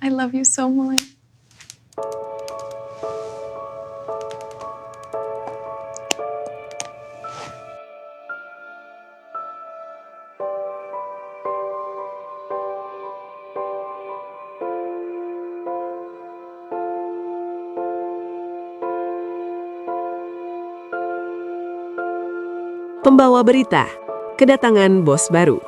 I love you so much. Pembawa berita, kedatangan bos baru.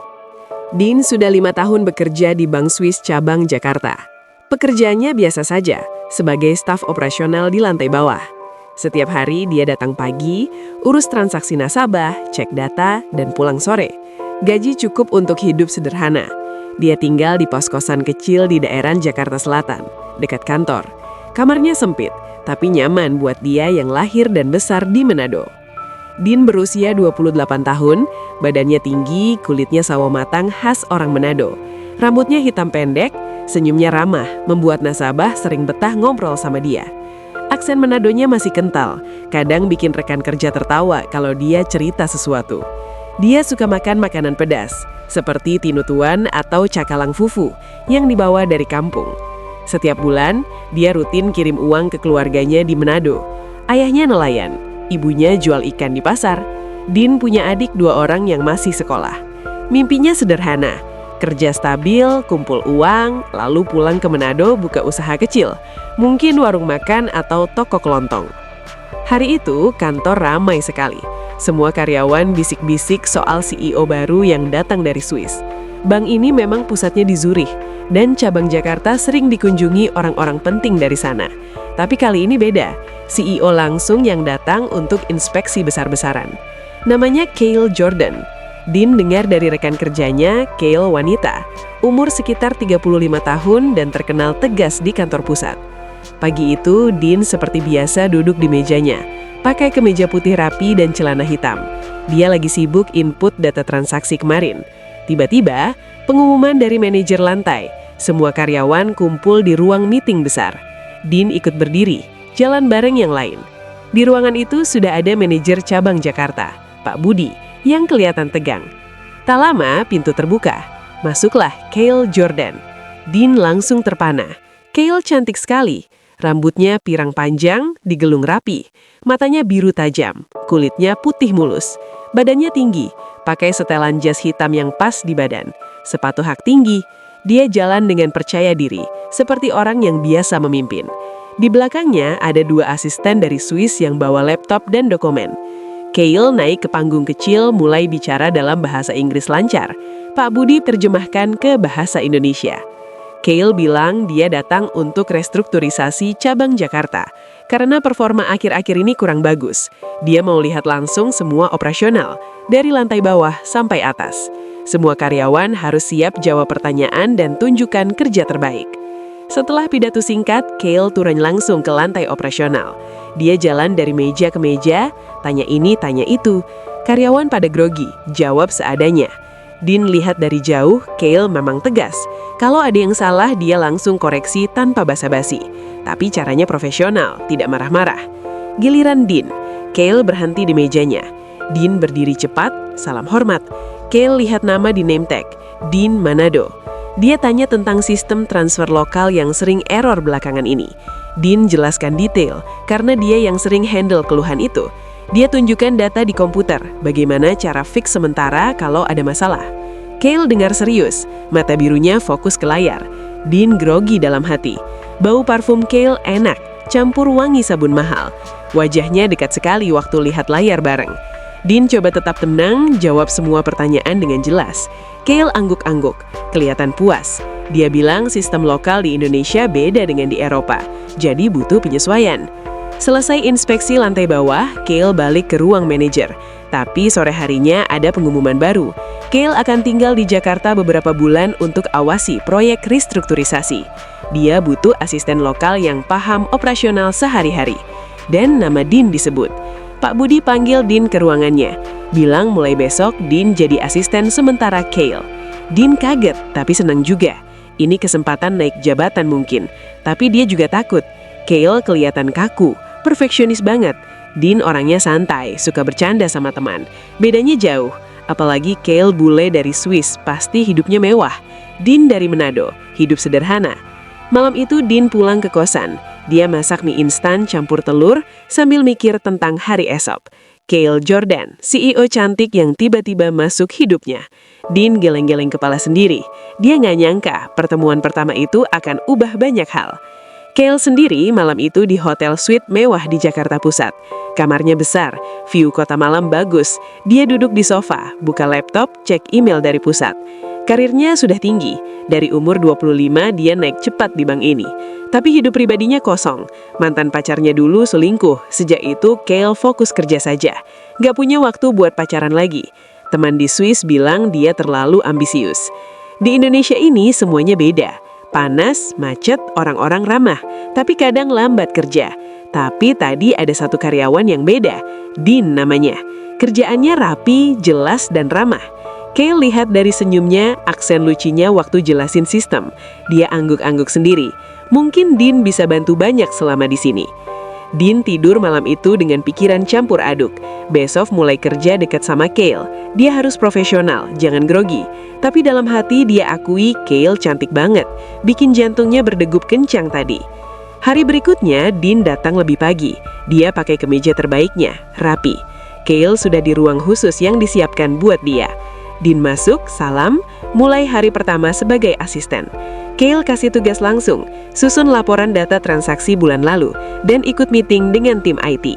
Dean sudah 5 tahun bekerja di Bank Swiss cabang Jakarta. Pekerjaannya biasa saja, sebagai staf operasional di lantai bawah. Setiap hari dia datang pagi, urus transaksi nasabah, cek data, dan pulang sore. Gaji cukup untuk hidup sederhana. Dia tinggal di pos-kosan kecil di daerah Jakarta Selatan, dekat kantor. Kamarnya sempit, tapi nyaman buat dia yang lahir dan besar di Manado. Dean berusia 28 tahun, badannya tinggi, kulitnya sawo matang khas orang Manado. Rambutnya hitam pendek, senyumnya ramah, membuat nasabah sering betah ngobrol sama dia. Aksen Manadonya masih kental, kadang bikin rekan kerja tertawa kalau dia cerita sesuatu. Dia suka makan makanan pedas, seperti tinutuan atau cakalang fufu yang dibawa dari kampung. Setiap bulan, dia rutin kirim uang ke keluarganya di Manado. Ayahnya nelayan, ibunya jual ikan di pasar. Dean punya adik 2 orang yang masih sekolah. Mimpinya sederhana, kerja stabil, kumpul uang, lalu pulang ke Manado buka usaha kecil, mungkin warung makan atau toko kelontong. Hari itu kantor ramai sekali. Semua karyawan bisik-bisik soal CEO baru yang datang dari Swiss. Bank ini memang pusatnya di Zurich, dan cabang Jakarta sering dikunjungi orang-orang penting dari sana. Tapi kali ini beda, CEO langsung yang datang untuk inspeksi besar-besaran. Namanya Kyle Jordan. Dean dengar dari rekan kerjanya, Kyle wanita, umur sekitar 35 tahun dan terkenal tegas di kantor pusat. Pagi itu, Dean seperti biasa duduk di mejanya, pakai kemeja putih rapi dan celana hitam. Dia lagi sibuk input data transaksi kemarin. Tiba-tiba, pengumuman dari manajer lantai. Semua karyawan kumpul di ruang meeting besar. Dean ikut berdiri, jalan bareng yang lain. Di ruangan itu sudah ada manajer cabang Jakarta, Pak Budi, yang kelihatan tegang. Tak lama, pintu terbuka. Masuklah Kyle Jordan. Dean langsung terpana. Kyle cantik sekali. Rambutnya pirang panjang, digelung rapi. Matanya biru tajam, kulitnya putih mulus. Badannya tinggi, pakai setelan jas hitam yang pas di badan. Sepatu hak tinggi. Dia jalan dengan percaya diri, seperti orang yang biasa memimpin. Di belakangnya ada 2 asisten dari Swiss yang bawa laptop dan dokumen. Kyle naik ke panggung kecil mulai bicara dalam bahasa Inggris lancar. Pak Budi terjemahkan ke bahasa Indonesia. Kyle bilang dia datang untuk restrukturisasi cabang Jakarta karena performa akhir-akhir ini kurang bagus. Dia mau lihat langsung semua operasional, dari lantai bawah sampai atas. Semua karyawan harus siap jawab pertanyaan dan tunjukkan kerja terbaik. Setelah pidato singkat, Kyle turun langsung ke lantai operasional. Dia jalan dari meja ke meja, tanya ini, tanya itu. Karyawan pada grogi, jawab seadanya. Dean lihat dari jauh, Kyle memang tegas. Kalau ada yang salah, dia langsung koreksi tanpa basa-basi. Tapi caranya profesional, tidak marah-marah. Giliran Dean, Kyle berhenti di mejanya. Dean berdiri cepat, salam hormat. Kyle lihat nama di name tag, Dean Manado. Dia tanya tentang sistem transfer lokal yang sering error belakangan ini. Dean jelaskan detail, karena dia yang sering handle keluhan itu. Dia tunjukkan data di komputer, bagaimana cara fix sementara kalau ada masalah. Kyle dengar serius, mata birunya fokus ke layar. Dean grogi dalam hati. Bau parfum Kyle enak, campur wangi sabun mahal. Wajahnya dekat sekali waktu lihat layar bareng. Dean coba tetap tenang, jawab semua pertanyaan dengan jelas. Kyle angguk-angguk, kelihatan puas. Dia bilang sistem lokal di Indonesia beda dengan di Eropa, jadi butuh penyesuaian. Selesai inspeksi lantai bawah, Kyle balik ke ruang manajer. Tapi sore harinya ada pengumuman baru. Kyle akan tinggal di Jakarta beberapa bulan untuk awasi proyek restrukturisasi. Dia butuh asisten lokal yang paham operasional sehari-hari. Dan nama Dean disebut. Pak Budi panggil Dean ke ruangannya. Bilang mulai besok Dean jadi asisten sementara Kyle. Dean kaget, tapi senang juga. Ini kesempatan naik jabatan mungkin. Tapi dia juga takut. Kyle kelihatan kaku, perfeksionis banget. Dean orangnya santai, suka bercanda sama teman. Bedanya jauh. Apalagi Kyle bule dari Swiss, pasti hidupnya mewah. Dean dari Manado, hidup sederhana. Malam itu Dean pulang ke kosan. Dia masak mie instan campur telur sambil mikir tentang hari esok. Cale Jordan, CEO cantik yang tiba-tiba masuk hidupnya. Dean geleng-geleng kepala sendiri. Dia nggak nyangka pertemuan pertama itu akan ubah banyak hal. Cale sendiri malam itu di hotel suite mewah di Jakarta Pusat. Kamarnya besar, view kota malam bagus. Dia duduk di sofa, buka laptop, cek email dari pusat. Karirnya sudah tinggi. Dari umur 25 dia naik cepat di bank ini. Tapi hidup pribadinya kosong. Mantan pacarnya dulu selingkuh. Sejak itu Cale fokus kerja saja. Gak punya waktu buat pacaran lagi. Teman di Swiss bilang dia terlalu ambisius. Di Indonesia ini semuanya beda. Panas, macet, orang-orang ramah. Tapi kadang lambat kerja. Tapi tadi ada satu karyawan yang beda. Dean namanya. Kerjaannya rapi, jelas, dan ramah. Cale lihat dari senyumnya, aksen lucunya waktu jelasin sistem. Dia angguk-angguk sendiri. Mungkin Dean bisa bantu banyak selama di sini. Dean tidur malam itu dengan pikiran campur aduk. Besok mulai kerja dekat sama Cale. Dia harus profesional, jangan grogi. Tapi dalam hati dia akui Cale cantik banget. Bikin jantungnya berdegup kencang tadi. Hari berikutnya, Dean datang lebih pagi. Dia pakai kemeja terbaiknya, rapi. Cale sudah di ruang khusus yang disiapkan buat dia. Dean masuk, salam, mulai hari pertama sebagai asisten. Cale kasih tugas langsung, susun laporan data transaksi bulan lalu, dan ikut meeting dengan tim IT.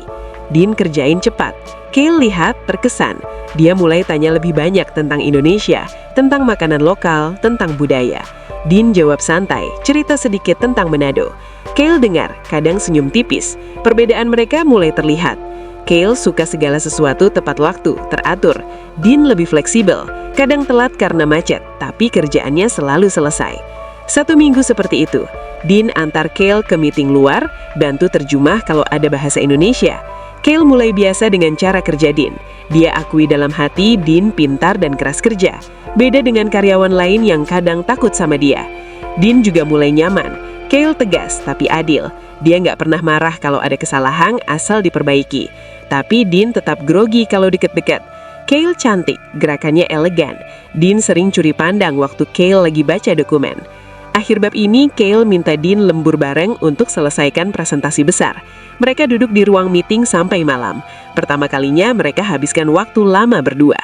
Dean kerjain cepat. Cale lihat, terkesan. Dia mulai tanya lebih banyak tentang Indonesia, tentang makanan lokal, tentang budaya. Dean jawab santai, cerita sedikit tentang Manado. Cale dengar, kadang senyum tipis. Perbedaan mereka mulai terlihat. Cale suka segala sesuatu tepat waktu, teratur. Dean lebih fleksibel, kadang telat karena macet, tapi kerjaannya selalu selesai. 1 minggu seperti itu, Dean antar Cale ke meeting luar, bantu terjemah kalau ada bahasa Indonesia. Cale mulai biasa dengan cara kerja Dean. Dia akui dalam hati Dean pintar dan keras kerja. Beda dengan karyawan lain yang kadang takut sama dia. Dean juga mulai nyaman. Cale tegas tapi adil. Dia nggak pernah marah kalau ada kesalahan asal diperbaiki. Tapi Dean tetap grogi kalau deket-deket. Cale cantik, gerakannya elegan. Dean sering curi pandang waktu Cale lagi baca dokumen. Akhir bab ini, Cale minta Dean lembur bareng untuk selesaikan presentasi besar. Mereka duduk di ruang meeting sampai malam. Pertama kalinya mereka habiskan waktu lama berdua.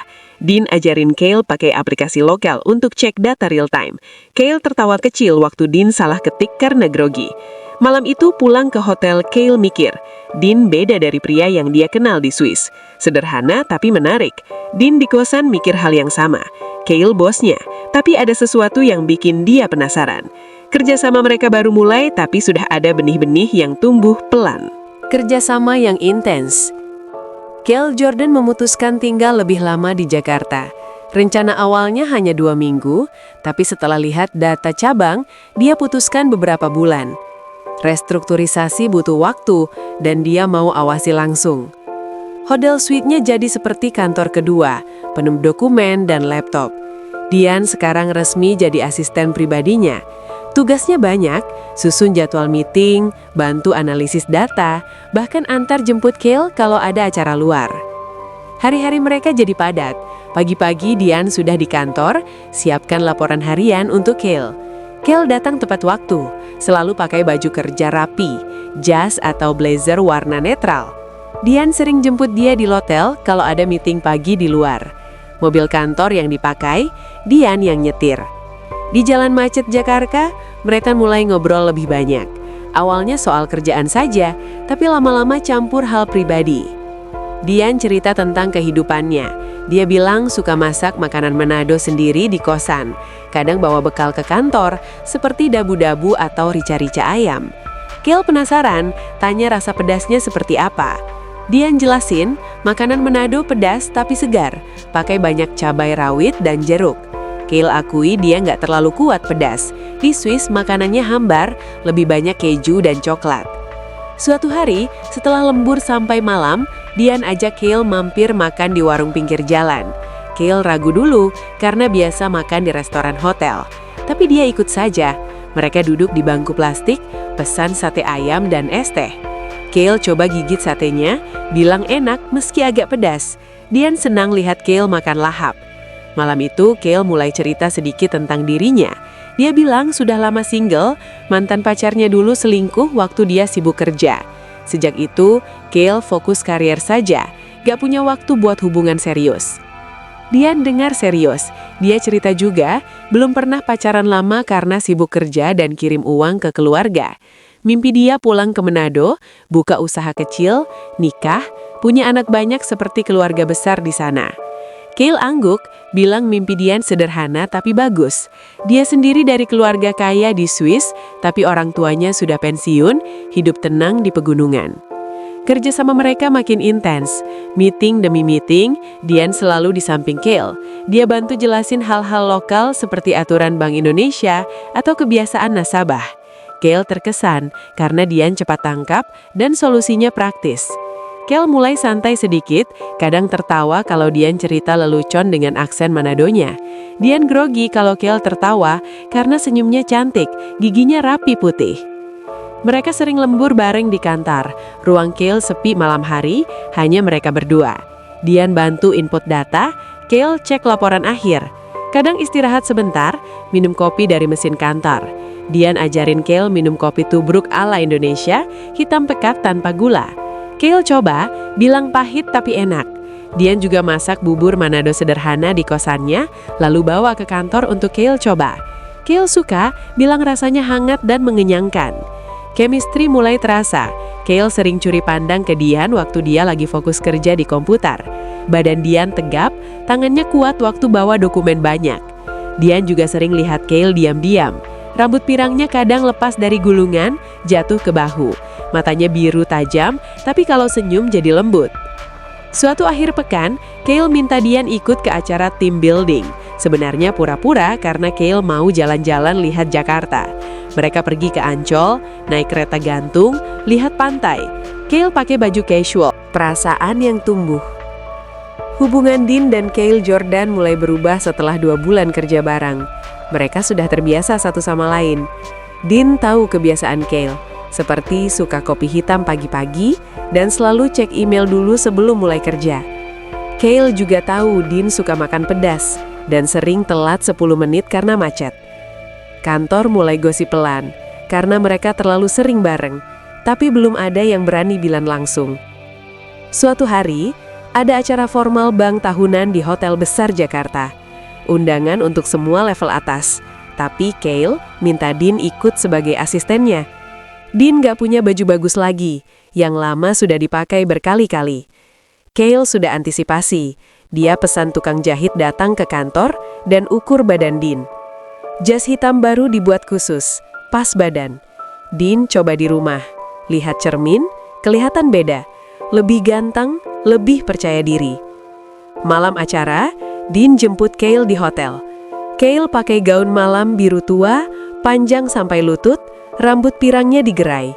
Dean ajarin Cale pakai aplikasi lokal untuk cek data real time. Cale tertawa kecil waktu Dean salah ketik karena grogi. Malam itu pulang ke hotel, Cale mikir, Dean beda dari pria yang dia kenal di Swiss. Sederhana tapi menarik. Dean di kosan mikir hal yang sama. Cale bosnya, tapi ada sesuatu yang bikin dia penasaran. Kerjasama mereka baru mulai, tapi sudah ada benih-benih yang tumbuh pelan. Kerjasama yang intens. Cale Jordan memutuskan tinggal lebih lama di Jakarta. Rencana awalnya hanya 2 minggu, tapi setelah lihat data cabang, dia putuskan beberapa bulan. Restrukturisasi butuh waktu, dan dia mau awasi langsung. Hotel suite-nya jadi seperti kantor kedua, penuh dokumen dan laptop. Dean sekarang resmi jadi asisten pribadinya. Tugasnya banyak, susun jadwal meeting, bantu analisis data, bahkan antar jemput Cale kalau ada acara luar. Hari-hari mereka jadi padat. Pagi-pagi Dean sudah di kantor, siapkan laporan harian untuk Cale. Cale datang tepat waktu, selalu pakai baju kerja rapi, jas atau blazer warna netral. Dean sering jemput dia di hotel kalau ada meeting pagi di luar. Mobil kantor yang dipakai, Dean yang nyetir. Di jalan macet Jakarta, mereka mulai ngobrol lebih banyak. Awalnya soal kerjaan saja, tapi lama-lama campur hal pribadi. Dean cerita tentang kehidupannya. Dia bilang suka masak makanan Manado sendiri di kosan. Kadang bawa bekal ke kantor, seperti dabu-dabu atau rica-rica ayam. Cale penasaran, tanya rasa pedasnya seperti apa. Dean jelasin, makanan Manado pedas tapi segar, pakai banyak cabai rawit dan jeruk. Cale akui dia nggak terlalu kuat pedas. Di Swiss makanannya hambar, lebih banyak keju dan coklat. Suatu hari, setelah lembur sampai malam, Dean ajak Cale mampir makan di warung pinggir jalan. Cale ragu dulu karena biasa makan di restoran hotel. Tapi dia ikut saja. Mereka duduk di bangku plastik, pesan sate ayam dan es teh. Cale coba gigit satenya, bilang enak meski agak pedas. Dean senang lihat Cale makan lahap. Malam itu, Cale mulai cerita sedikit tentang dirinya. Dia bilang sudah lama single, mantan pacarnya dulu selingkuh waktu dia sibuk kerja. Sejak itu, Kale fokus karier saja, gak punya waktu buat hubungan serius. Dian dengar serius, dia cerita juga belum pernah pacaran lama karena sibuk kerja dan kirim uang ke keluarga. Mimpi dia pulang ke Manado, buka usaha kecil, nikah, punya anak banyak seperti keluarga besar di sana. Kale angguk, bilang mimpi Dian sederhana tapi bagus. Dia sendiri dari keluarga kaya di Swiss, tapi orang tuanya sudah pensiun, hidup tenang di pegunungan. Kerja sama mereka makin intens. Meeting demi meeting, Dian selalu di samping Kale. Dia bantu jelasin hal-hal lokal seperti aturan Bank Indonesia atau kebiasaan nasabah. Kale terkesan karena Dian cepat tangkap dan solusinya praktis. Kale mulai santai sedikit, kadang tertawa kalau Dian cerita lelucon dengan aksen Manadonya. Dian grogi kalau Kale tertawa karena senyumnya cantik, giginya rapi putih. Mereka sering lembur bareng di kantor. Ruang Kale sepi malam hari, hanya mereka berdua. Dian bantu input data, Kale cek laporan akhir. Kadang istirahat sebentar, minum kopi dari mesin kantor. Dian ajarin Kale minum kopi tubruk ala Indonesia, hitam pekat tanpa gula. Kale coba, bilang pahit tapi enak. Dian juga masak bubur Manado sederhana di kosannya, lalu bawa ke kantor untuk Kale coba. Kale suka, bilang rasanya hangat dan mengenyangkan. Chemistry mulai terasa. Kale sering curi pandang ke Dian waktu dia lagi fokus kerja di komputer. Badan Dian tegap, tangannya kuat waktu bawa dokumen banyak. Dian juga sering lihat Kale diam-diam. Rambut pirangnya kadang lepas dari gulungan, jatuh ke bahu. Matanya biru tajam, tapi kalau senyum jadi lembut. Suatu akhir pekan, Kale minta Dian ikut ke acara team building. Sebenarnya pura-pura karena Kale mau jalan-jalan lihat Jakarta. Mereka pergi ke Ancol, naik kereta gantung, lihat pantai. Kale pakai baju casual, perasaan yang tumbuh. Hubungan Dean dan Kale Jordan mulai berubah setelah 2 bulan kerja bareng. Mereka sudah terbiasa satu sama lain. Dean tahu kebiasaan Kale, seperti suka kopi hitam pagi-pagi dan selalu cek email dulu sebelum mulai kerja. Kale juga tahu Dean suka makan pedas dan sering telat 10 menit karena macet. Kantor mulai gosip pelan, karena mereka terlalu sering bareng, tapi belum ada yang berani bilang langsung. Suatu hari, ada acara formal bank tahunan di hotel besar Jakarta. Undangan untuk semua level atas, tapi Kale minta Dean ikut sebagai asistennya. Dean gak punya baju bagus lagi, yang lama sudah dipakai berkali-kali. Kale sudah antisipasi, dia pesan tukang jahit datang ke kantor dan ukur badan Dean. Jas hitam baru dibuat khusus, pas badan. Dean coba di rumah, lihat cermin, kelihatan beda, lebih ganteng, lebih percaya diri. Malam acara, Dean jemput Kale di hotel. Kale pakai gaun malam biru tua, panjang sampai lutut, rambut pirangnya digerai.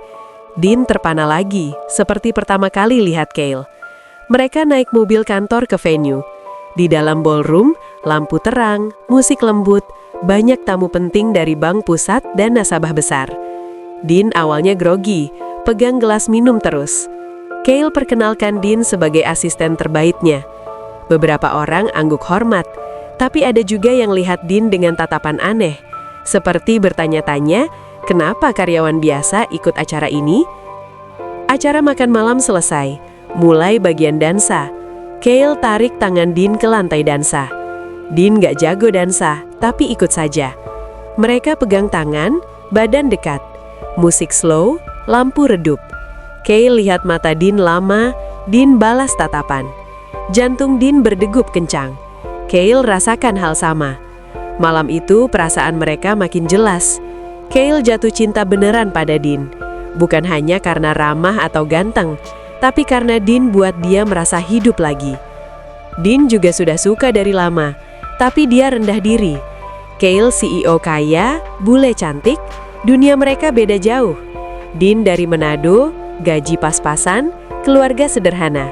Dean terpana lagi, seperti pertama kali lihat Kale. Mereka naik mobil kantor ke venue. Di dalam ballroom, lampu terang, musik lembut, banyak tamu penting dari bank pusat dan nasabah besar. Dean awalnya grogi, pegang gelas minum terus. Kale perkenalkan Dean sebagai asisten terbaiknya. Beberapa orang angguk hormat, tapi ada juga yang lihat Dean dengan tatapan aneh, seperti bertanya-tanya, kenapa karyawan biasa ikut acara ini? Acara makan malam selesai, mulai bagian dansa. Kale tarik tangan Dean ke lantai dansa. Dean gak jago dansa, tapi ikut saja. Mereka pegang tangan, badan dekat. Musik slow, lampu redup. Kale lihat mata Dean lama, Dean balas tatapan. Jantung Dean berdegup kencang. Kale rasakan hal sama. Malam itu perasaan mereka makin jelas. Kale jatuh cinta beneran pada Dean. Bukan hanya karena ramah atau ganteng, tapi karena Dean buat dia merasa hidup lagi. Dean juga sudah suka dari lama, tapi dia rendah diri. Kale CEO kaya, bule cantik, dunia mereka beda jauh. Dean dari Manado, gaji pas-pasan, keluarga sederhana.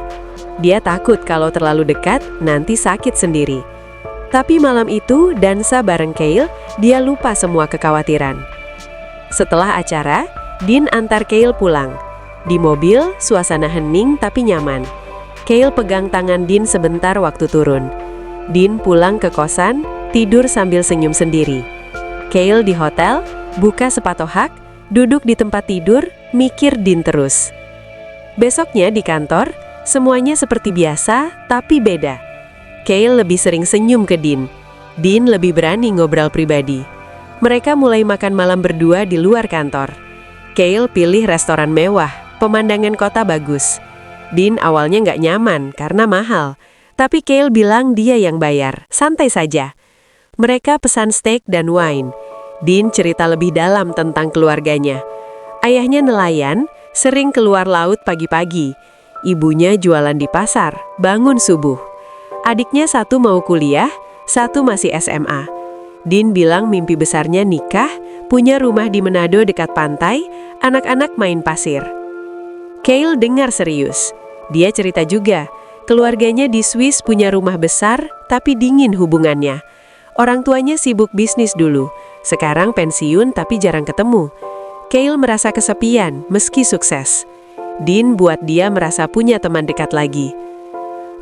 Dia takut kalau terlalu dekat, nanti sakit sendiri. Tapi malam itu, dansa bareng Kale, dia lupa semua kekhawatiran. Setelah acara, Dean antar Kale pulang. Di mobil, suasana hening tapi nyaman. Kale pegang tangan Dean sebentar waktu turun. Dean pulang ke kosan, tidur sambil senyum sendiri. Kale di hotel, buka sepatohak, duduk di tempat tidur, mikir Dean terus. Besoknya di kantor, semuanya seperti biasa, tapi beda. Kale lebih sering senyum ke Dean. Dean lebih berani ngobrol pribadi. Mereka mulai makan malam berdua di luar kantor. Kale pilih restoran mewah, pemandangan kota bagus. Dean awalnya nggak nyaman karena mahal, tapi Kale bilang dia yang bayar, santai saja. Mereka pesan steak dan wine. Dean cerita lebih dalam tentang keluarganya. Ayahnya nelayan, sering keluar laut pagi-pagi. Ibunya jualan di pasar, bangun subuh. Adiknya satu mau kuliah, satu masih SMA. Dean bilang mimpi besarnya nikah, punya rumah di Manado dekat pantai, anak-anak main pasir. Kale dengar serius. Dia cerita juga, keluarganya di Swiss punya rumah besar, tapi dingin hubungannya. Orang tuanya sibuk bisnis dulu, sekarang pensiun tapi jarang ketemu. Kale merasa kesepian meski sukses. Dean buat dia merasa punya teman dekat lagi.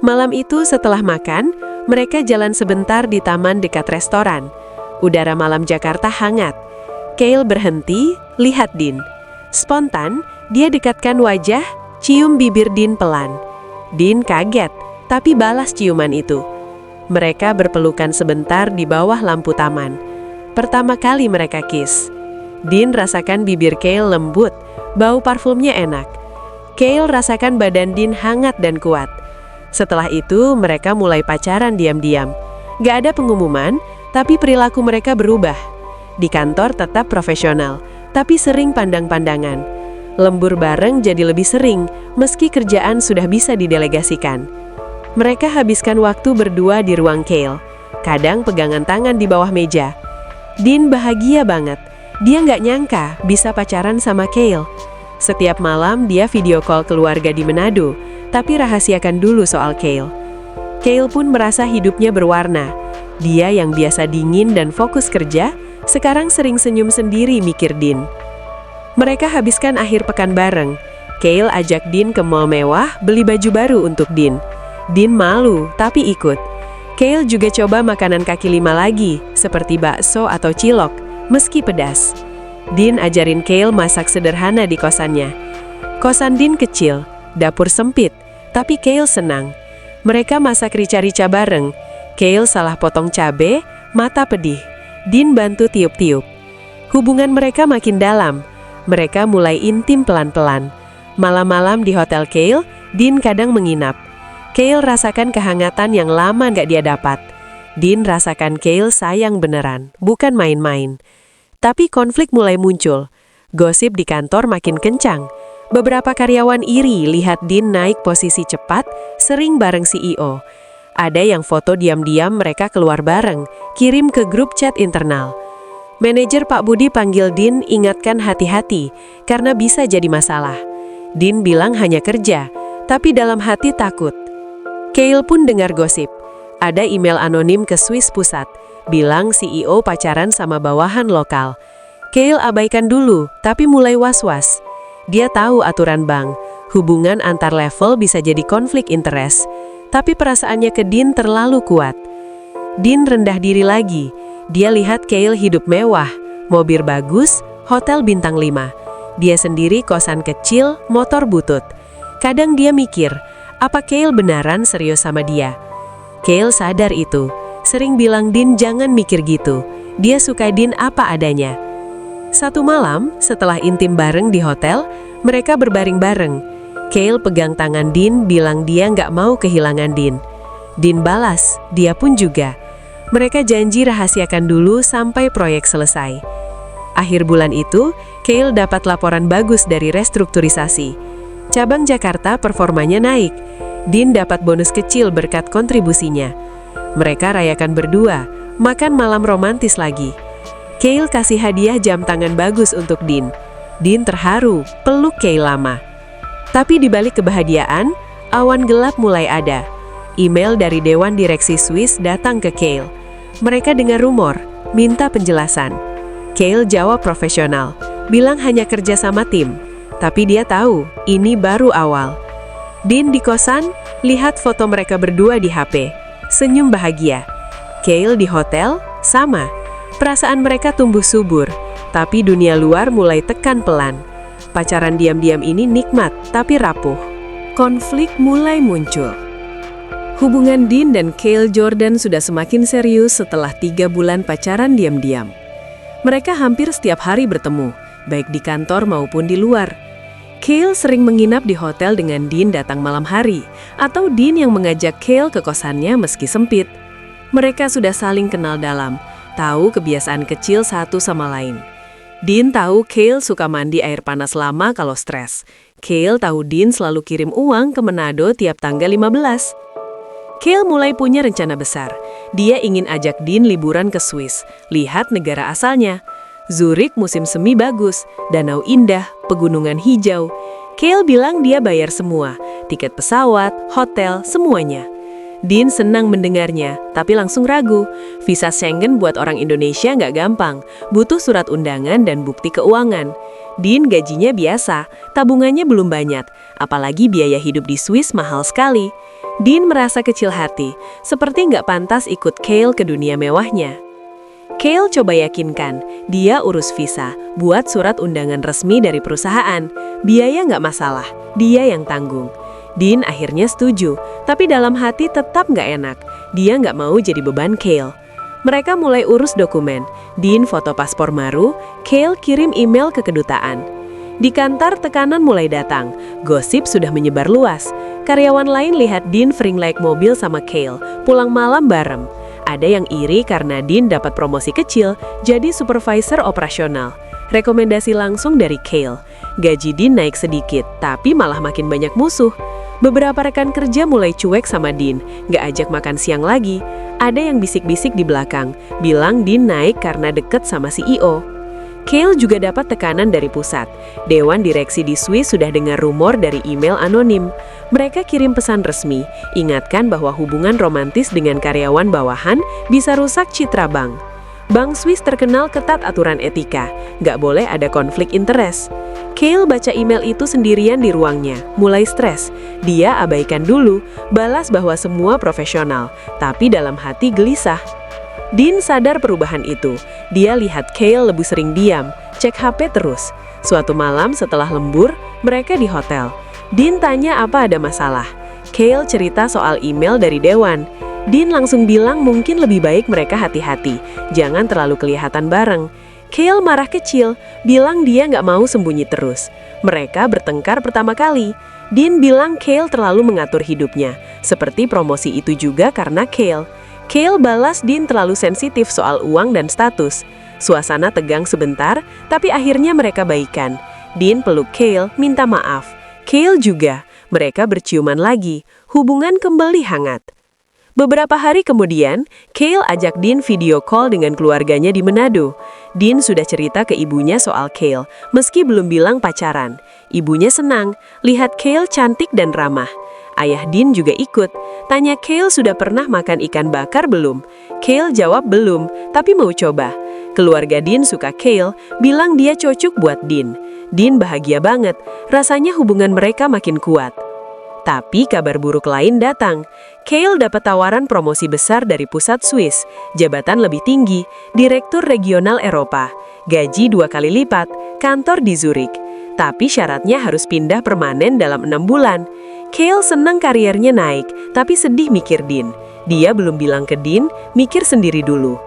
Malam itu setelah makan, mereka jalan sebentar di taman dekat restoran. Udara malam Jakarta hangat. Kale berhenti, lihat Dean. Spontan, dia dekatkan wajah, cium bibir Dean pelan. Dean kaget, tapi balas ciuman itu. Mereka berpelukan sebentar di bawah lampu taman. Pertama kali mereka kiss. Dean rasakan bibir Kale lembut, bau parfumnya enak. Kale rasakan badan Dean hangat dan kuat. Setelah itu, mereka mulai pacaran diam-diam. Gak ada pengumuman, tapi perilaku mereka berubah. Di kantor tetap profesional, tapi sering pandang-pandangan. Lembur bareng jadi lebih sering, meski kerjaan sudah bisa didelegasikan. Mereka habiskan waktu berdua di ruang Kale. Kadang pegangan tangan di bawah meja. Dean bahagia banget. Dia nggak nyangka bisa pacaran sama Kale. Setiap malam dia video call keluarga di Manado, tapi rahasiakan dulu soal Kale. Kale pun merasa hidupnya berwarna. Dia yang biasa dingin dan fokus kerja, sekarang sering senyum sendiri mikir Dean. Mereka habiskan akhir pekan bareng. Kale ajak Dean ke mall mewah beli baju baru untuk Dean. Dean malu, tapi ikut. Kale juga coba makanan kaki lima lagi, seperti bakso atau cilok, meski pedas. Dean ajarin Kale masak sederhana di kosannya. Kosan Dean kecil, dapur sempit, tapi Kale senang. Mereka masak rica-rica bareng. Kale salah potong cabe, mata pedih. Dean bantu tiup-tiup. Hubungan mereka makin dalam. Mereka mulai intim pelan-pelan. Malam-malam di hotel Kale, Dean kadang menginap. Kale rasakan kehangatan yang lama nggak dia dapat. Dean rasakan Kale sayang beneran, bukan main-main. Tapi konflik mulai muncul. Gosip di kantor makin kencang. Beberapa karyawan iri lihat Dean naik posisi cepat, sering bareng CEO. Ada yang foto diam-diam mereka keluar bareng, kirim ke grup chat internal. Manajer Pak Budi panggil Dean ingatkan hati-hati, karena bisa jadi masalah. Dean bilang hanya kerja, tapi dalam hati takut. Kale pun dengar gosip. Ada email anonim ke Swiss Pusat, bilang CEO pacaran sama bawahan lokal. Kale abaikan dulu, tapi mulai was-was. Dia tahu aturan bank, hubungan antar level bisa jadi konflik interest, tapi perasaannya ke Dean terlalu kuat. Dean rendah diri lagi. Dia lihat Kale hidup mewah, mobil bagus, hotel bintang 5. Dia sendiri kosan kecil, motor butut. Kadang dia mikir, apa Kale beneran serius sama dia? Kale sadar itu, sering bilang Dean jangan mikir gitu. Dia suka Dean apa adanya. Satu malam, setelah intim bareng di hotel, mereka berbaring bareng. Kale pegang tangan Dean, bilang dia nggak mau kehilangan Dean. Dean balas, dia pun juga. Mereka janji rahasiakan dulu sampai proyek selesai. Akhir bulan itu, Kale dapat laporan bagus dari restrukturisasi. Cabang Jakarta performanya naik. Dean dapat bonus kecil berkat kontribusinya. Mereka rayakan berdua, makan malam romantis lagi. Kale kasih hadiah jam tangan bagus untuk Dean. Dean terharu, peluk Kale lama. Tapi di balik kebahagiaan, awan gelap mulai ada. Email dari Dewan Direksi Swiss datang ke Kale. Mereka dengar rumor, minta penjelasan. Kale jawab profesional, bilang hanya kerja sama tim. Tapi dia tahu, ini baru awal. Dean di kosan, lihat foto mereka berdua di HP. Senyum bahagia. Kale di hotel, sama. Perasaan mereka tumbuh subur, tapi dunia luar mulai tekan pelan. Pacaran diam-diam ini nikmat, tapi rapuh. Konflik mulai muncul. Hubungan Dean dan Cale Jordan sudah semakin serius setelah 3 bulan pacaran diam-diam. Mereka hampir setiap hari bertemu, baik di kantor maupun di luar. Cale sering menginap di hotel dengan Dean datang malam hari, atau Dean yang mengajak Cale ke kosannya meski sempit. Mereka sudah saling kenal dalam, tahu kebiasaan kecil satu sama lain. Dean tahu Cale suka mandi air panas lama kalau stres. Cale tahu Dean selalu kirim uang ke Manado tiap tanggal 15. Cale mulai punya rencana besar. Dia ingin ajak Dean liburan ke Swiss, lihat negara asalnya. Zurich musim semi bagus, danau indah, pegunungan hijau. Cale bilang dia bayar semua, tiket pesawat, hotel, semuanya. Dean senang mendengarnya, tapi langsung ragu. Visa Schengen buat orang Indonesia nggak gampang, butuh surat undangan dan bukti keuangan. Dean gajinya biasa, tabungannya belum banyak, apalagi biaya hidup di Swiss mahal sekali. Dean merasa kecil hati, seperti nggak pantas ikut Cale ke dunia mewahnya. Cale coba yakinkan, dia urus visa, buat surat undangan resmi dari perusahaan. Biaya nggak masalah, dia yang tanggung. Dean akhirnya setuju, tapi dalam hati tetap nggak enak. Dia nggak mau jadi beban Cale. Mereka mulai urus dokumen. Dean foto paspor baru, Cale kirim email ke kedutaan. Di kantor tekanan mulai datang, gosip sudah menyebar luas. Karyawan lain lihat Dean sering naik mobil sama Cale, pulang malam bareng. Ada yang iri karena Dean dapat promosi kecil, jadi supervisor operasional. Rekomendasi langsung dari Cale. Gaji Dean naik sedikit, tapi malah makin banyak musuh. Beberapa rekan kerja mulai cuek sama Dean, nggak ajak makan siang lagi. Ada yang bisik-bisik di belakang, bilang Dean naik karena deket sama CEO. Cale juga dapat tekanan dari pusat. Dewan direksi di Swiss sudah dengar rumor dari email anonim. Mereka kirim pesan resmi, ingatkan bahwa hubungan romantis dengan karyawan bawahan bisa rusak citra bank. Bank Swiss terkenal ketat aturan etika, nggak boleh ada konflik interest. Cale baca email itu sendirian di ruangnya, mulai stres. Dia abaikan dulu, balas bahwa semua profesional, tapi dalam hati gelisah. Dean sadar perubahan itu. Dia lihat Cale lebih sering diam, cek HP terus. Suatu malam setelah lembur, mereka di hotel. Dean tanya apa ada masalah. Cale cerita soal email dari Dewan. Dean langsung bilang mungkin lebih baik mereka hati-hati, jangan terlalu kelihatan bareng. Cale marah kecil, bilang dia nggak mau sembunyi terus. Mereka bertengkar pertama kali. Dean bilang Cale terlalu mengatur hidupnya, seperti promosi itu juga karena Cale. Cale balas Dean terlalu sensitif soal uang dan status. Suasana tegang sebentar, tapi akhirnya mereka baikan. Dean peluk Cale, minta maaf. Cale juga. Mereka berciuman lagi. Hubungan kembali hangat. Beberapa hari kemudian, Cale ajak Dean video call dengan keluarganya di Manado. Dean sudah cerita ke ibunya soal Cale, meski belum bilang pacaran. Ibunya senang, lihat Cale cantik dan ramah. Ayah Dean juga ikut, tanya Cale sudah pernah makan ikan bakar belum? Cale jawab belum, tapi mau coba. Keluarga Dean suka Cale, bilang dia cocok buat Dean. Dean bahagia banget, rasanya hubungan mereka makin kuat. Tapi kabar buruk lain datang. Cale dapat tawaran promosi besar dari pusat Swiss, jabatan lebih tinggi, direktur regional Eropa, gaji 2 kali lipat, kantor di Zurich. Tapi syaratnya harus pindah permanen dalam 6 bulan. Cale senang karirnya naik, tapi sedih mikir Dean. Dia belum bilang ke Dean, mikir sendiri dulu.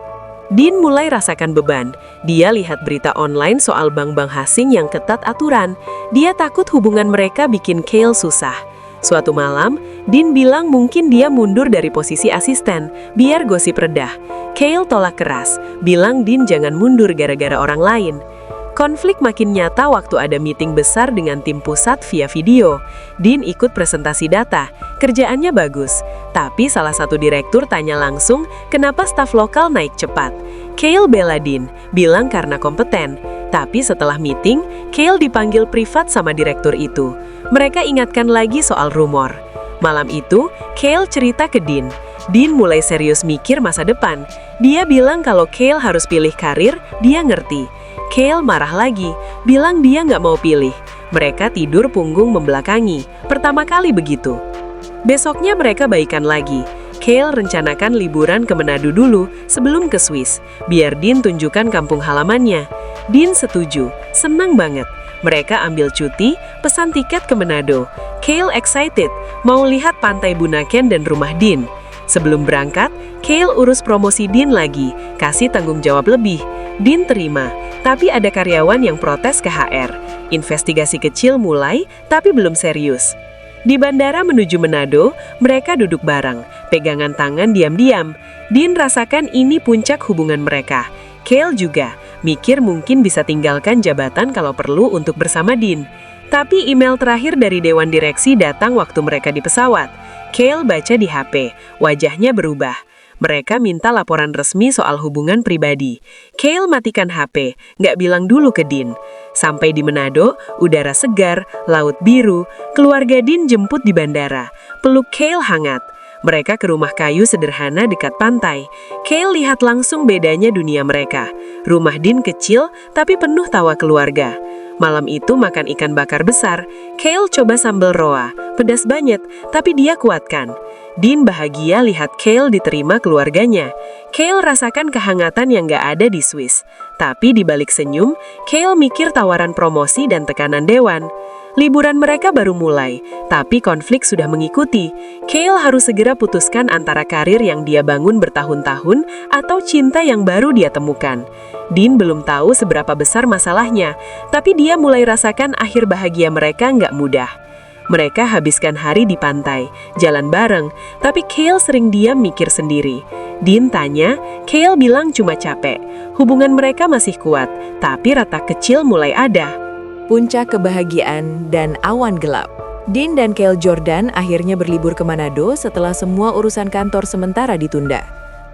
Dean mulai rasakan beban. Dia lihat berita online soal bank-bank asing yang ketat aturan. Dia takut hubungan mereka bikin Cale susah. Suatu malam, Dean bilang mungkin dia mundur dari posisi asisten, biar gosip redah. Cale tolak keras, bilang Dean jangan mundur gara-gara orang lain. Konflik makin nyata waktu ada meeting besar dengan tim pusat via video. Dean ikut presentasi data, kerjaannya bagus. Tapi salah satu direktur tanya langsung kenapa staf lokal naik cepat. Cale bela Dean, bilang karena kompeten. Tapi setelah meeting, Cale dipanggil privat sama direktur itu. Mereka ingatkan lagi soal rumor. Malam itu, Cale cerita ke Dean. Dean mulai serius mikir masa depan. Dia bilang kalau Cale harus pilih karir, dia ngerti. Cale marah lagi, bilang dia nggak mau pilih. Mereka tidur punggung membelakangi, pertama kali begitu. Besoknya mereka baikan lagi. Kale rencanakan liburan ke Manado dulu sebelum ke Swiss, biar Dean tunjukkan kampung halamannya. Dean setuju, senang banget. Mereka ambil cuti, pesan tiket ke Manado. Kale excited, mau lihat pantai Bunaken dan rumah Dean. Sebelum berangkat, Kale urus promosi Dean lagi, kasih tanggung jawab lebih. Dean terima, tapi ada karyawan yang protes ke HR. Investigasi kecil mulai, tapi belum serius. Di bandara menuju Manado, mereka duduk bareng, pegangan tangan diam-diam. Dean rasakan ini puncak hubungan mereka. Kale juga, mikir mungkin bisa tinggalkan jabatan kalau perlu untuk bersama Dean. Tapi email terakhir dari Dewan Direksi datang waktu mereka di pesawat. Kale baca di HP, wajahnya berubah. Mereka minta laporan resmi soal hubungan pribadi. Kale matikan HP, nggak bilang dulu ke Dean. Sampai di Manado, udara segar, laut biru, keluarga Dean jemput di bandara. Peluk Kale hangat. Mereka ke rumah kayu sederhana dekat pantai. Kale lihat langsung bedanya dunia mereka. Rumah Dean kecil, tapi penuh tawa keluarga. Malam itu makan ikan bakar besar. Kale coba sambal roa, pedas banget, tapi dia kuatkan. Dean bahagia lihat Kale diterima keluarganya. Kale rasakan kehangatan yang gak ada di Swiss. Tapi di balik senyum, Kale mikir tawaran promosi dan tekanan dewan. Liburan mereka baru mulai, tapi konflik sudah mengikuti. Kale harus segera putuskan antara karir yang dia bangun bertahun-tahun atau cinta yang baru dia temukan. Dean belum tahu seberapa besar masalahnya, tapi dia mulai rasakan akhir bahagia mereka nggak mudah. Mereka habiskan hari di pantai, jalan bareng, tapi Kale sering diam mikir sendiri. Dean tanya, Kale bilang cuma capek. Hubungan mereka masih kuat, tapi retak kecil mulai ada. Puncak kebahagiaan dan awan gelap. Dean dan Kale Jordan akhirnya berlibur ke Manado setelah semua urusan kantor sementara ditunda.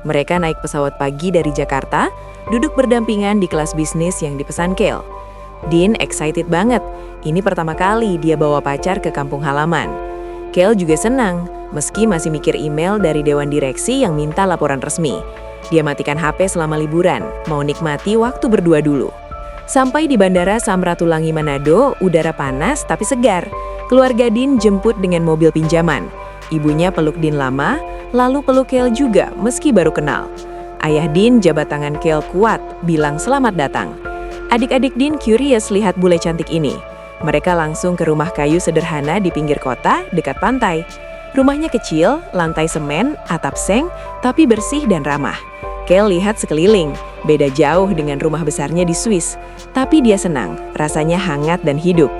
Mereka naik pesawat pagi dari Jakarta, duduk berdampingan di kelas bisnis yang dipesan Kale. Dean excited banget, ini pertama kali dia bawa pacar ke kampung halaman. Kale juga senang, meski masih mikir email dari Dewan Direksi yang minta laporan resmi. Dia matikan HP selama liburan, mau nikmati waktu berdua dulu. Sampai di Bandara Samratulangi Manado, udara panas tapi segar. Keluarga Dean jemput dengan mobil pinjaman. Ibunya peluk Dean lama, lalu peluk Kale juga meski baru kenal. Ayah Dean jabat tangan Kale kuat, bilang selamat datang. Adik-adik Dean curious lihat bule cantik ini. Mereka langsung ke rumah kayu sederhana di pinggir kota, dekat pantai. Rumahnya kecil, lantai semen, atap seng, tapi bersih dan ramah. Kale lihat sekeliling, beda jauh dengan rumah besarnya di Swiss. Tapi dia senang, rasanya hangat dan hidup.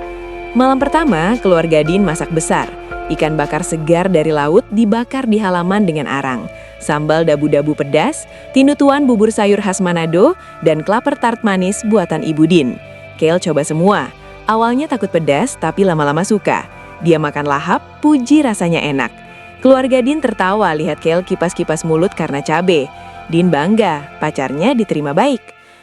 Malam pertama, keluarga Dean masak besar. Ikan bakar segar dari laut dibakar di halaman dengan arang. Sambal dabu-dabu pedas, tinutuan bubur sayur khas Manado, dan klaper tart manis buatan Ibu Dean. Kale coba semua. Awalnya takut pedas, tapi lama-lama suka. Dia makan lahap, puji rasanya enak. Keluarga Dean tertawa lihat Kale kipas-kipas mulut karena cabe. Dean bangga, pacarnya diterima baik.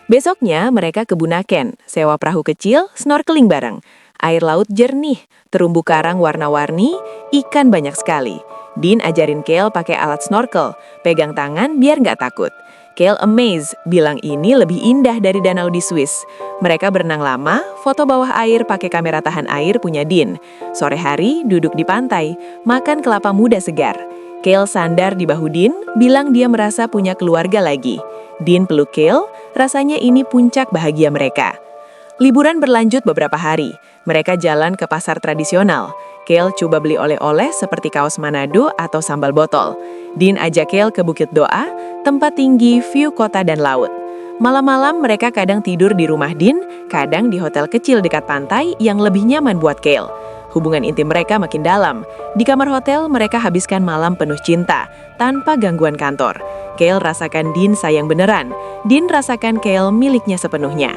Besoknya mereka ke Bunaken, sewa perahu kecil, snorkeling bareng. Air laut jernih, terumbu karang warna-warni, ikan banyak sekali. Dean ajarin Kale pakai alat snorkel, pegang tangan biar nggak takut. Kale amazed, bilang ini lebih indah dari danau di Swiss. Mereka berenang lama, foto bawah air pakai kamera tahan air punya Dean. Sore hari duduk di pantai, makan kelapa muda segar. Kale sandar di bahu Dean, bilang dia merasa punya keluarga lagi. Dean peluk Kale, rasanya ini puncak bahagia mereka. Liburan berlanjut beberapa hari. Mereka jalan ke pasar tradisional. Kale coba beli oleh-oleh seperti kaos Manado atau sambal botol. Dean ajak Kale ke Bukit Doa, tempat tinggi, view kota dan laut. Malam-malam mereka kadang tidur di rumah Dean, kadang di hotel kecil dekat pantai yang lebih nyaman buat Kale. Hubungan intim mereka makin dalam. Di kamar hotel mereka habiskan malam penuh cinta, tanpa gangguan kantor. Kale rasakan Dean sayang beneran. Dean rasakan Kale miliknya sepenuhnya.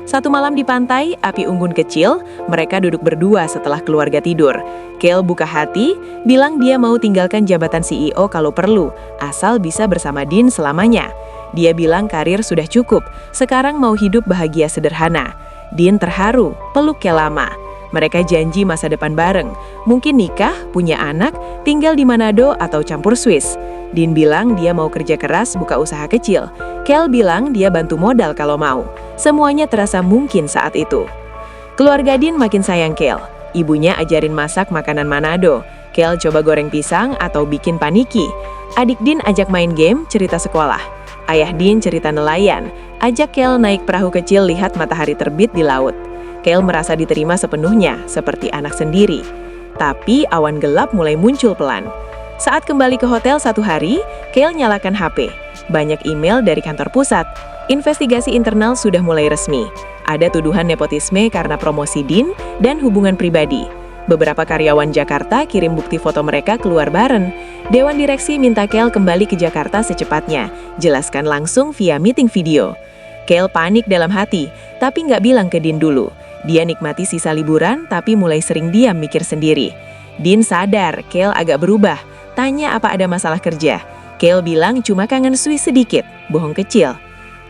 Satu malam di pantai, api unggun kecil, mereka duduk berdua setelah keluarga tidur. Kale buka hati, bilang dia mau tinggalkan jabatan CEO kalau perlu, asal bisa bersama Dean selamanya. Dia bilang karir sudah cukup, sekarang mau hidup bahagia sederhana. Dean terharu, peluk Kale lama. Mereka janji masa depan bareng, mungkin nikah, punya anak, tinggal di Manado atau campur Swiss. Dean bilang dia mau kerja keras buka usaha kecil. Kale bilang dia bantu modal kalau mau. Semuanya terasa mungkin saat itu. Keluarga Dean makin sayang Kale. Ibunya ajarin masak makanan Manado. Kale coba goreng pisang atau bikin paniki. Adik Dean ajak main game, cerita sekolah. Ayah Dean cerita nelayan, ajak Kale naik perahu kecil lihat matahari terbit di laut. Kale merasa diterima sepenuhnya, seperti anak sendiri. Tapi awan gelap mulai muncul pelan. Saat kembali ke hotel satu hari, Kale nyalakan HP. Banyak email dari kantor pusat. Investigasi internal sudah mulai resmi. Ada tuduhan nepotisme karena promosi Dean dan hubungan pribadi. Beberapa karyawan Jakarta kirim bukti foto mereka keluar bareng. Dewan direksi minta Kale kembali ke Jakarta secepatnya. Jelaskan langsung via meeting video. Kale panik dalam hati, tapi nggak bilang ke Dean dulu. Dia nikmati sisa liburan, tapi mulai sering diam mikir sendiri. Dean sadar Kale agak berubah. Tanya apa ada masalah kerja. Kale bilang cuma kangen Swiss sedikit. Bohong kecil.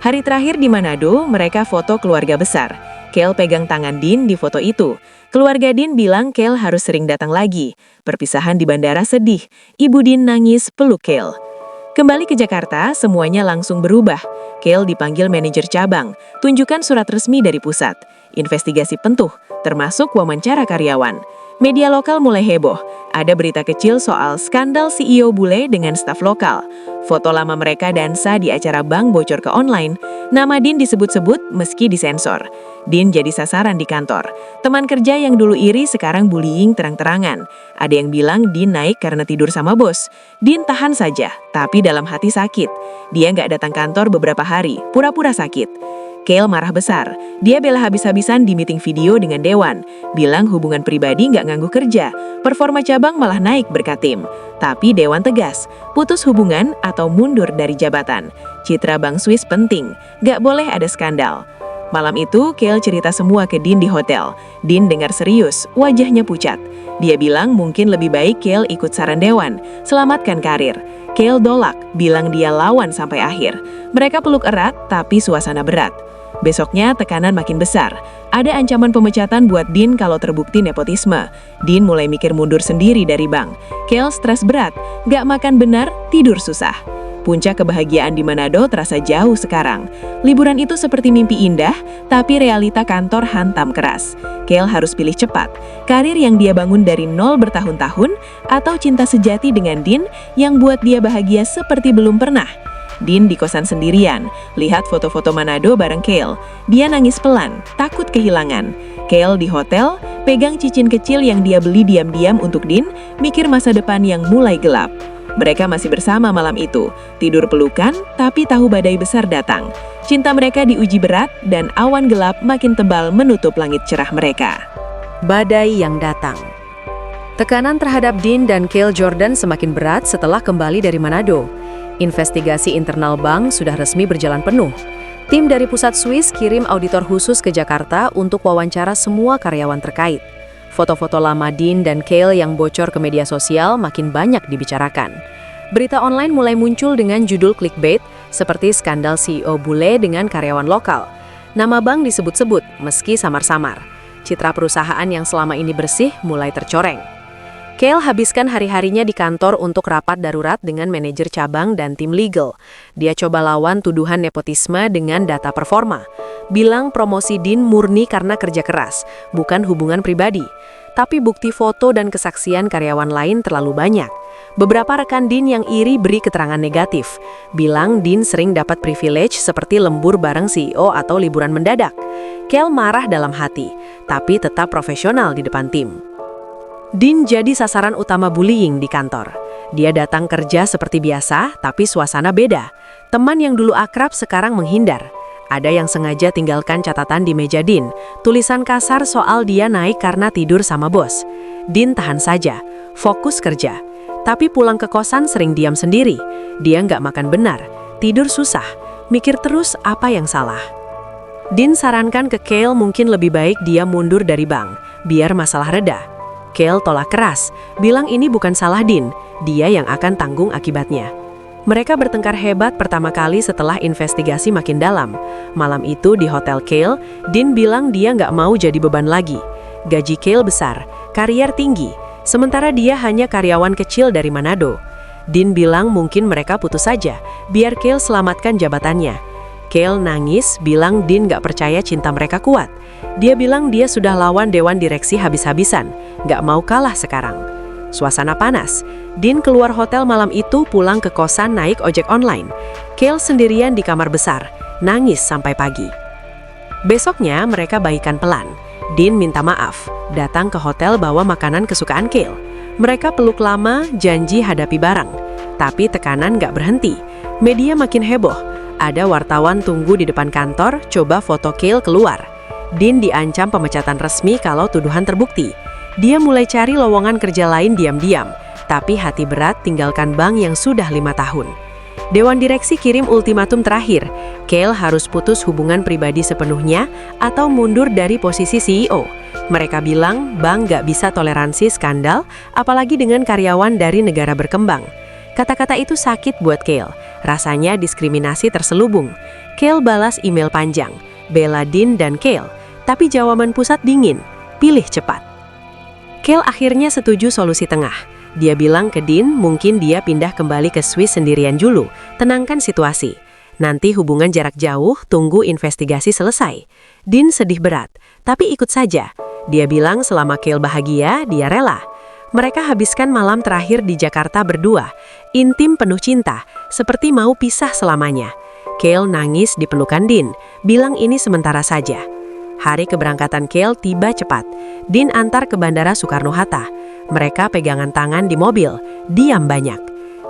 Hari terakhir di Manado, mereka foto keluarga besar. Kale pegang tangan Dean di foto itu. Keluarga Dean bilang Kale harus sering datang lagi. Perpisahan di bandara sedih. Ibu Dean nangis peluk Kale. Kembali ke Jakarta, semuanya langsung berubah. Kale dipanggil manajer cabang. Tunjukkan surat resmi dari pusat. Investigasi pentuh, termasuk wawancara karyawan. Media lokal mulai heboh. Ada berita kecil soal skandal CEO bule dengan staf lokal. Foto lama mereka dansa di acara bank bocor ke online. Nama Dean disebut-sebut meski disensor. Dean jadi sasaran di kantor. Teman kerja yang dulu iri sekarang bullying terang-terangan. Ada yang bilang Dean naik karena tidur sama bos. Dean tahan saja, tapi dalam hati sakit. Dia nggak datang kantor beberapa hari, pura-pura sakit. Kale marah besar. Dia bela habis-habisan di meeting video dengan Dewan. Bilang hubungan pribadi nggak ganggu kerja. Performa cabang malah naik berkat tim. Tapi Dewan tegas, putus hubungan atau mundur dari jabatan. Citra Bank Swiss penting, nggak boleh ada skandal. Malam itu, Kale cerita semua ke Dean di hotel. Dean dengar serius, wajahnya pucat. Dia bilang mungkin lebih baik Kale ikut saran Dewan, selamatkan karir. Kale dolak, bilang dia lawan sampai akhir. Mereka peluk erat, tapi suasana berat. Besoknya tekanan makin besar. Ada ancaman pemecatan buat Dean kalau terbukti nepotisme. Dean mulai mikir mundur sendiri dari bank. Kale stres berat, gak makan benar, tidur susah. Puncak kebahagiaan di Manado terasa jauh sekarang. Liburan itu seperti mimpi indah, tapi realita kantor hantam keras. Kale harus pilih cepat. Karir yang dia bangun dari nol bertahun-tahun, atau cinta sejati dengan Dean yang buat dia bahagia seperti belum pernah. Dean di kosan sendirian, lihat foto-foto Manado bareng Kale. Dia nangis pelan, takut kehilangan. Kale di hotel, pegang cincin kecil yang dia beli diam-diam untuk Dean, mikir masa depan yang mulai gelap. Mereka masih bersama malam itu, tidur pelukan, tapi tahu badai besar datang. Cinta mereka diuji berat, dan awan gelap makin tebal menutup langit cerah mereka. Badai yang datang. Tekanan terhadap Dean dan Kale Jordan semakin berat setelah kembali dari Manado. Investigasi internal bank sudah resmi berjalan penuh. Tim dari pusat Swiss kirim auditor khusus ke Jakarta untuk wawancara semua karyawan terkait. Foto-foto lama Dean dan Kale yang bocor ke media sosial makin banyak dibicarakan. Berita online mulai muncul dengan judul clickbait, seperti skandal CEO bule dengan karyawan lokal. Nama bank disebut-sebut, meski samar-samar. Citra perusahaan yang selama ini bersih mulai tercoreng. Kale habiskan hari-harinya di kantor untuk rapat darurat dengan manajer cabang dan tim legal. Dia coba lawan tuduhan nepotisme dengan data performa. Bilang promosi Dean murni karena kerja keras, bukan hubungan pribadi. Tapi bukti foto dan kesaksian karyawan lain terlalu banyak. Beberapa rekan Dean yang iri beri keterangan negatif. Bilang Dean sering dapat privilege seperti lembur bareng CEO atau liburan mendadak. Kale marah dalam hati, tapi tetap profesional di depan tim. Dean jadi sasaran utama bullying di kantor. Dia datang kerja seperti biasa, tapi suasana beda. Teman yang dulu akrab sekarang menghindar. Ada yang sengaja tinggalkan catatan di meja Dean, tulisan kasar soal dia naik karena tidur sama bos. Dean tahan saja, fokus kerja. Tapi pulang ke kosan sering diam sendiri. Dia nggak makan benar, tidur susah, mikir terus apa yang salah. Dean sarankan ke Kale mungkin lebih baik dia mundur dari bank, biar masalah reda. Kale tolak keras, bilang ini bukan salah Dean, dia yang akan tanggung akibatnya. Mereka bertengkar hebat pertama kali setelah investigasi makin dalam. Malam itu di hotel Kale, Dean bilang dia nggak mau jadi beban lagi. Gaji Kale besar, karier tinggi, sementara dia hanya karyawan kecil dari Manado. Dean bilang mungkin mereka putus saja, biar Kale selamatkan jabatannya. Kale nangis, bilang Dean nggak percaya cinta mereka kuat. Dia bilang dia sudah lawan dewan direksi habis-habisan, nggak mau kalah sekarang. Suasana panas. Dean keluar hotel malam itu pulang ke kosan naik ojek online. Cale sendirian di kamar besar, nangis sampai pagi. Besoknya mereka baikan pelan. Dean minta maaf, datang ke hotel bawa makanan kesukaan Cale. Mereka peluk lama, janji hadapi bareng. Tapi tekanan gak berhenti. Media makin heboh. Ada wartawan tunggu di depan kantor, coba foto Cale keluar. Dean diancam pemecatan resmi kalau tuduhan terbukti. Dia mulai cari lowongan kerja lain diam-diam, tapi hati berat tinggalkan bank yang sudah 5 tahun. Dewan direksi kirim ultimatum terakhir. Cale harus putus hubungan pribadi sepenuhnya atau mundur dari posisi CEO. Mereka bilang bank gak bisa toleransi skandal, apalagi dengan karyawan dari negara berkembang. Kata-kata itu sakit buat Cale. Rasanya diskriminasi terselubung. Cale balas email panjang, bela Dean dan Cale, tapi jawaban pusat dingin, pilih cepat. Cale akhirnya setuju solusi tengah. Dia bilang ke Dean mungkin dia pindah kembali ke Swiss sendirian dulu, tenangkan situasi. Nanti hubungan jarak jauh, tunggu investigasi selesai. Dean sedih berat, tapi ikut saja. Dia bilang selama Cale bahagia, dia rela. Mereka habiskan malam terakhir di Jakarta berdua, intim penuh cinta, seperti mau pisah selamanya. Cale nangis di pelukan Dean, bilang ini sementara saja. Hari keberangkatan Cale tiba cepat. Dean antar ke Bandara Soekarno-Hatta. Mereka pegangan tangan di mobil, diam banyak.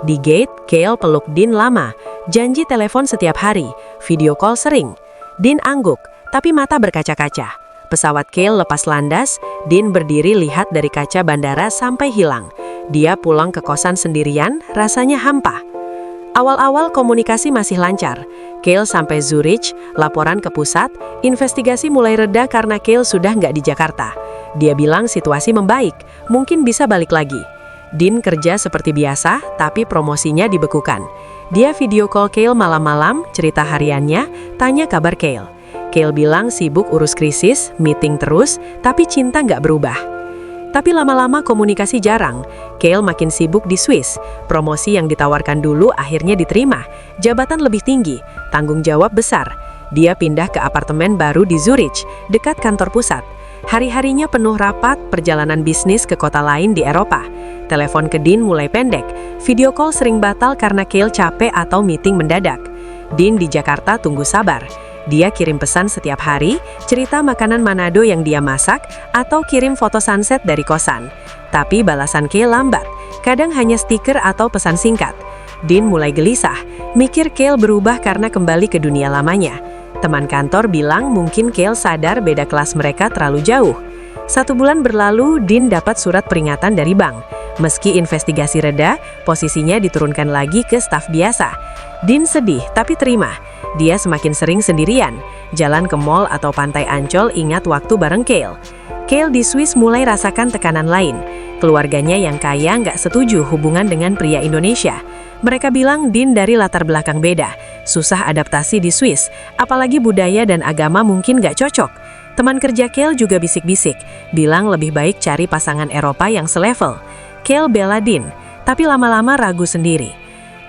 Di gate, Cale peluk Dean lama, janji telepon setiap hari, video call sering. Dean angguk, tapi mata berkaca-kaca. Pesawat Cale lepas landas, Dean berdiri lihat dari kaca bandara sampai hilang. Dia pulang ke kosan sendirian, rasanya hampa. Awal-awal komunikasi masih lancar. Cale sampai Zurich, laporan ke pusat, investigasi mulai reda karena Cale sudah nggak di Jakarta. Dia bilang situasi membaik, mungkin bisa balik lagi. Dean kerja seperti biasa, tapi promosinya dibekukan. Dia video call Cale malam-malam, cerita hariannya, tanya kabar Cale. Cale bilang sibuk urus krisis, meeting terus, tapi cinta nggak berubah. Tapi lama-lama komunikasi jarang. Cale makin sibuk di Swiss. Promosi yang ditawarkan dulu akhirnya diterima. Jabatan lebih tinggi, tanggung jawab besar. Dia pindah ke apartemen baru di Zurich, dekat kantor pusat. Hari-harinya penuh rapat, perjalanan bisnis ke kota lain di Eropa. Telepon ke Dean mulai pendek. Video call sering batal karena Cale capek atau meeting mendadak. Dean di Jakarta tunggu sabar. Dia kirim pesan setiap hari, cerita makanan Manado yang dia masak, atau kirim foto sunset dari kosan. Tapi balasan Cale lambat, kadang hanya stiker atau pesan singkat. Dean mulai gelisah, mikir Cale berubah karena kembali ke dunia lamanya. Teman kantor bilang mungkin Cale sadar beda kelas mereka terlalu jauh. 1 bulan berlalu, Dean dapat surat peringatan dari bank. Meski investigasi reda, posisinya diturunkan lagi ke staf biasa. Dean sedih, tapi terima. Dia semakin sering sendirian, jalan ke mall atau pantai Ancol ingat waktu bareng Cale. Cale di Swiss mulai rasakan tekanan lain. Keluarganya yang kaya nggak setuju hubungan dengan pria Indonesia. Mereka bilang Dean dari latar belakang beda, susah adaptasi di Swiss, apalagi budaya dan agama mungkin nggak cocok. Teman kerja Cale juga bisik-bisik, bilang lebih baik cari pasangan Eropa yang selevel. Cale bela Dean, tapi lama-lama ragu sendiri.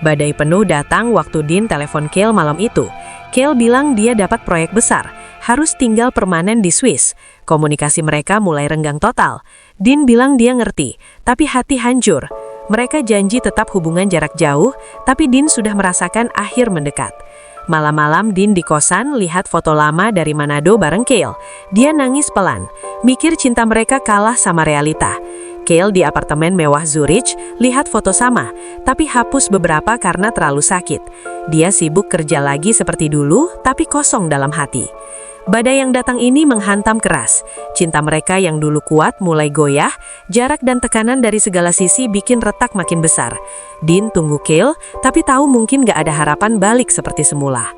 Badai penuh datang waktu Dean telepon Cale malam itu. Cale bilang dia dapat proyek besar, harus tinggal permanen di Swiss. Komunikasi mereka mulai renggang total. Dean bilang dia ngerti, tapi hati hancur. Mereka janji tetap hubungan jarak jauh, tapi Dean sudah merasakan akhir mendekat. Malam-malam Dean di kosan lihat foto lama dari Manado bareng Cale. Dia nangis pelan, mikir cinta mereka kalah sama realita. Cale di apartemen mewah Zurich lihat foto sama, tapi hapus beberapa karena terlalu sakit. Dia sibuk kerja lagi seperti dulu, tapi kosong dalam hati. Badai yang datang ini menghantam keras. Cinta mereka yang dulu kuat mulai goyah, jarak dan tekanan dari segala sisi bikin retak makin besar. Dean tunggu Cale, tapi tahu mungkin gak ada harapan balik seperti semula.